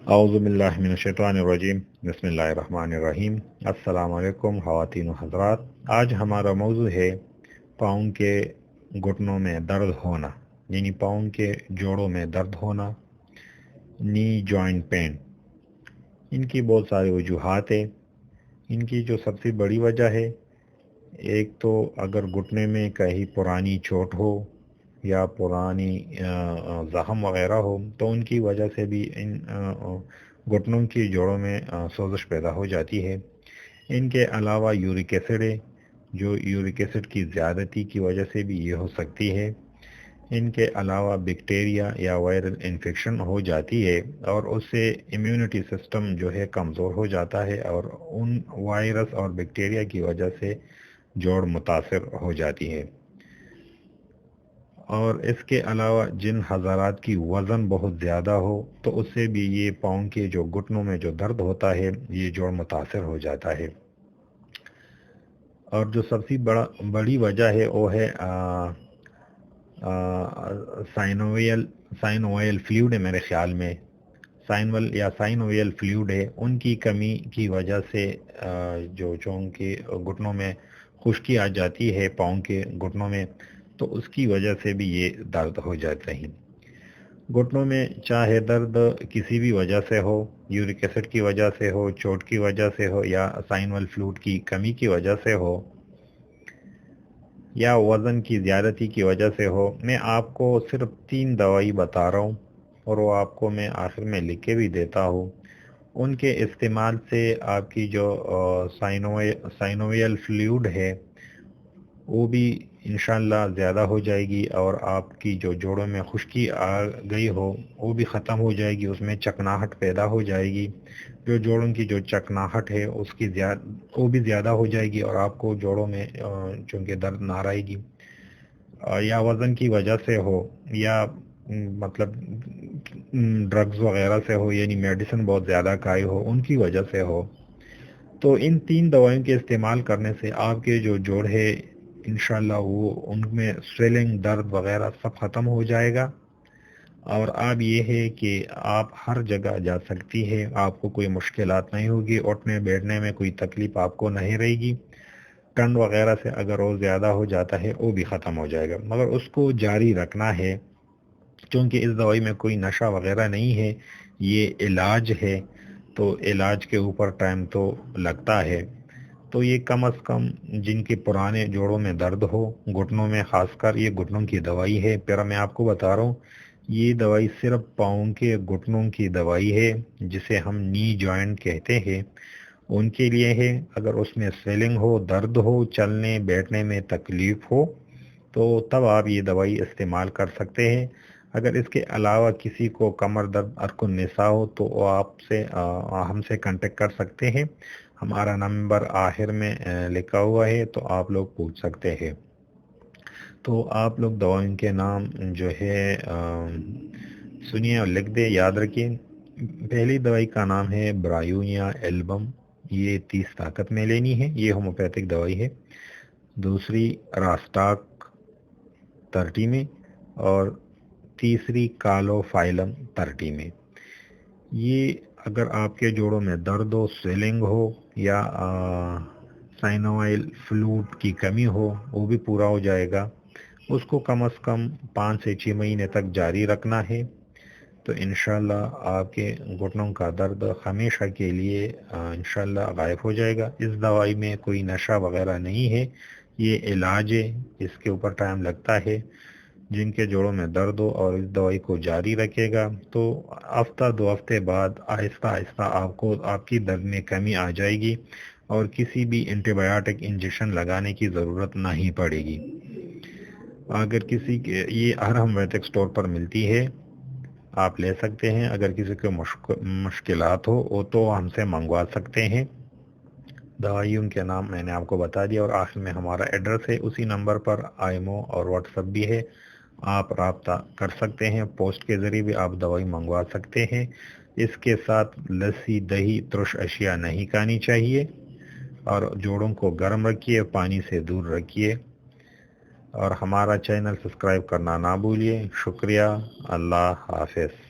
औज़ु बिल्लाहि मिनश्शैतानिर्रजीम बिस्मिल्लाहिर्रहमानिर्रहीम। अस्सलामु अलैकुम ख़वातीन व हज़रात। आज हमारा मौजू है पाँव के घुटनों में दर्द होना, यानी पाँव के जोड़ों में दर्द होना, नी जॉइंट पेन। इनकी बहुत सारी वजूहात है। इनकी जो सबसे बड़ी वजह है, एक तो अगर घुटने में कहीं पुरानी चोट हो या पुरानी ज़ख़म वग़ैरह हो तो उनकी वजह से भी इन घुटनों की जोड़ों में सोज़श पैदा हो जाती है। इनके अलावा यूरिक एसिड है, जो यूरिक एसिड की ज़्यादती की वजह से भी ये हो सकती है। इनके अलावा बैक्टीरिया या वायरल इन्फेक्शन हो जाती है और उससे इम्यूनिटी सिस्टम जो है कमज़ोर हो जाता है और उन वायरस और बैक्टीरिया की वजह से जोड़ मुतासिर हो जाती है। और इसके अलावा जिन हज़रात की वज़न बहुत ज़्यादा हो तो उससे भी ये पाँव के जो घुटनों में जो दर्द होता है ये जोड़ मुतासिर हो जाता है। और जो सबसे बड़ी वजह है वो है साइनोवियल फ्लूइड है। मेरे ख़्याल में साइनोवियल फ्लूइड है, उनकी कमी की वजह से जो के घुटनों में खुश्की आ जाती है पाँव के घुटनों में, तो उसकी वजह से भी ये दर्द हो जाता है। घुटनों में चाहे दर्द किसी भी वजह से हो, यूरिक एसिड की वजह से हो, चोट की वजह से हो या साइनोवियल फ्लूइड की कमी की वजह से हो या वज़न की ज़्यादती की वजह से हो, मैं आपको सिर्फ 3 दवाई बता रहा हूँ और वो आपको मैं आखिर में लिख के भी देता हूँ। उनके इस्तेमाल से आपकी जो साइनोवियल फ्लूइड है वो भी इंशाल्लाह ज़्यादा हो जाएगी और आपकी जो जोड़ों में खुश्की आ गई हो वो भी ख़त्म हो जाएगी, उसमें चकनाहट पैदा हो जाएगी। जो जोड़ों की जो चकनाहट है उसकी वो भी ज़्यादा हो जाएगी और आपको जोड़ों में चूँकि दर्द ना रहेगी। या वज़न की वजह से हो या मतलब ड्रग्स वग़ैरह से हो, यानी मेडिसिन बहुत ज़्यादा खाई हो उनकी वजह से हो। तो इन 3 दवाइयों के इस्तेमाल करने से आपके जो जोड़ है इंशाल्लाह वो उनमें स्वेलिंग, दर्द वग़ैरह सब ख़त्म हो जाएगा। और अब ये है कि आप हर जगह जा सकती है, आपको कोई मुश्किलात नहीं होगी, उठने बैठने में कोई तकलीफ़ आपको नहीं रहेगी। ठंड वग़ैरह से अगर और ज़्यादा हो जाता है वो भी ख़त्म हो जाएगा, मगर उसको जारी रखना है क्योंकि इस दवाई में कोई नशा वग़ैरह नहीं है, ये इलाज है। तो इलाज के ऊपर टाइम तो लगता है। तो ये कम अज़ कम जिनके पुराने जोड़ों में दर्द हो, घुटनों में ख़ासकर, ये घुटनों की दवाई है। फिर मैं आपको बता रहा हूँ, ये दवाई सिर्फ पाँव के घुटनों की दवाई है जिसे हम नी जॉइंट कहते हैं, उनके लिए है। अगर उसमें स्वेलिंग हो, दर्द हो, चलने बैठने में तकलीफ़ हो तो तब आप ये दवाई इस्तेमाल कर सकते हैं। अगर इसके अलावा किसी को कमर दर्द, अरकुन-निसा हो तो वो आपसे हमसे कांटेक्ट कर सकते हैं। हमारा नंबर आखिर में लिखा हुआ है तो आप लोग पूछ सकते हैं। तो आप लोग दवाओं के नाम जो है सुनिए और लिख दें, याद रखिए। पहली दवाई का नाम है ब्रायूनिया एल्बम, ये 30 ताकत में लेनी है, ये होम्योपैथिक दवाई है। दूसरी रास्टाक 30 में और तीसरी कालोफाइलम 30 में। ये अगर आपके जोड़ों में दर्द हो, स्वेलिंग हो या साइनोवियल फ्लूइड की कमी हो वो भी पूरा हो जाएगा। उसको कम से कम 5 से 6 महीने तक जारी रखना है तो इंशाल्लाह आपके घुटनों का दर्द हमेशा के लिए इंशाल्लाह गायब हो जाएगा। इस दवाई में कोई नशा वगैरह नहीं है, ये इलाज है, इसके ऊपर टाइम लगता है। जिनके जोड़ों में दर्द हो और इस दवाई को जारी रखेगा तो हफ्ता 2 हफ्ते बाद आहिस्ता आहिस्ता आपको आपकी दर्द में कमी आ जाएगी और किसी भी एंटीबायोटिक इंजेक्शन लगाने की ज़रूरत नहीं पड़ेगी। अगर किसी के ये हर होम्योपैथिक स्टोर पर मिलती है, आप ले सकते हैं। अगर किसी को मुश्किलात हो वो तो हमसे मंगवा सकते हैं। दवाइयों के नाम मैंने आपको बता दिया और आखिर में हमारा एड्रेस है, उसी नंबर पर आईएमओ और व्हाट्सएप भी है, आप राब्ता कर सकते हैं। पोस्ट के ज़रिए भी आप दवाई मंगवा सकते हैं। इसके साथ लस्सी, दही, तुरश अशिया नहीं खानी चाहिए और जोड़ों को गर्म रखिए, पानी से दूर रखिए और हमारा चैनल सब्सक्राइब करना ना भूलिए। शुक्रिया। अल्लाह हाफ़िज़।